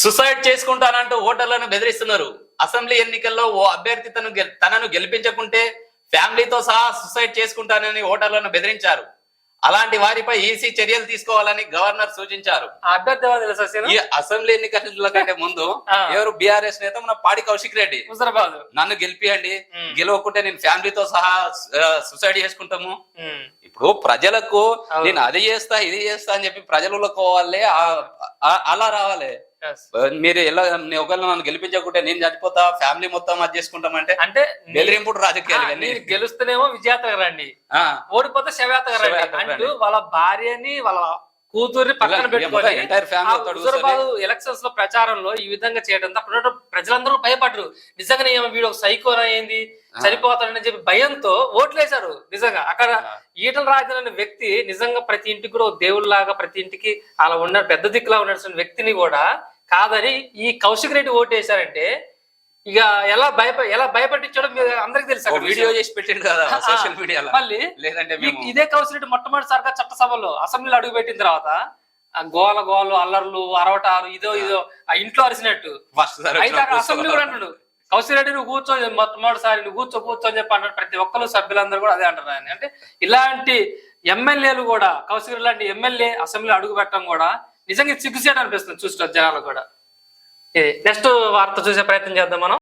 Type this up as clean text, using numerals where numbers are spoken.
Suicide చేసుకుంటానంటూ ఓటర్లను బెదిరిస్తున్నారు. Assembly ఎన్నికల్లో ఓ అభ్యర్థి తనను గెలిపించకుంటే ఫ్యామిలీతో సహా సుసైడ్ చేసుకుంటానని ఓటర్లను బెదిరించారు. అలాంటి వారిపై ఈసీ చర్యలు తీసుకోవాలని గవర్నర్ సూచించారు. ఈ అసెంబ్లీ ఎన్నికల కంటే ముందు ఎవరు బీఆర్ఎస్ నేత మన పాడి కౌశిక్ రెడ్డి నన్ను గెలిపియండి, గెలవకుంటే నేను ఫ్యామిలీతో సహా సుసైడ్ చేసుకుంటాము. ఇప్పుడు ప్రజలకు నేను అది చేస్తా ఇది చేస్తా అని చెప్పి ప్రజలకు పోవాలి, అలా రావాలి. మీరు ఎలా ఒకవేళ నన్ను గెలిపించకుంటే నేను చనిపోతా, ఫ్యామిలీ మొత్తం అది చేసుకుంటామంటే అంటే బెదిరింపుడు రాజకీయాలు. గెలుస్తేనేమో విజేతగా రండి, ఓడిపోతే శవేతగా రండి అంటూ వాళ్ళ భార్యని వాళ్ళ కూతుర్ని పక్కన పెట్టుకొని హుజూరాబాద్ ఎలక్షన్స్ లో ప్రచారంలో ఈ విధంగా చేయడం అప్పుడు ప్రజలందరూ భయపడరు. నిజంగానే వీడు ఒక సైకోన అయింది, చనిపోతాడని చెప్పి భయంతో ఓట్లేశారు. నిజంగా అక్కడ ఈటల రాజేందర్ అనే వ్యక్తి నిజంగా ప్రతి ఇంటికి కూడా దేవుళ్లాగా, ప్రతి ఇంటికి అలా ఉన్న పెద్ద దిక్కులా ఉన్న వ్యక్తిని కూడా కాదని ఈ కౌశిక్ రెడ్డి ఓటేశారంటే ఇక ఎలా భయపట్టించడం అందరికి తెలుసు. వీడియో చేసి పెట్టిండు కదా సోషల్ మీడియాలో. మళ్ళీ లేదంటే ఇదే కౌశిక్ రెడ్డి మొట్టమొదటిసారిగా చట్టసభలో అసెంబ్లీలో అడుగు పెట్టిన తర్వాత గోలు అల్లర్లు అరవటాలు ఇదో ఆ ఇంట్లో అరిసినట్టు అయితే అసెంబ్లీ కూడా అంటాడు కౌశిక్ రెడ్డి నువ్వు కూర్చో, మొట్టమొదటిసారి నువ్వు కూర్చో అని చెప్పి అంటారు. ప్రతి ఒక్కరు సభ్యులందరూ కూడా అదే అంటారు. ఆయన అంటే ఇలాంటి ఎమ్మెల్యేలు కూడా కౌశిక్ రెడ్డి లాంటి ఎమ్మెల్యే అసెంబ్లీలో అడుగు పెట్టడం కూడా నిజంగా సిగ్గుసేట అనిపిస్తుంది చూసిన జనాలు కూడా. నెక్స్ట్ వార్త చూసే ప్రయత్నం చేద్దాం మనం.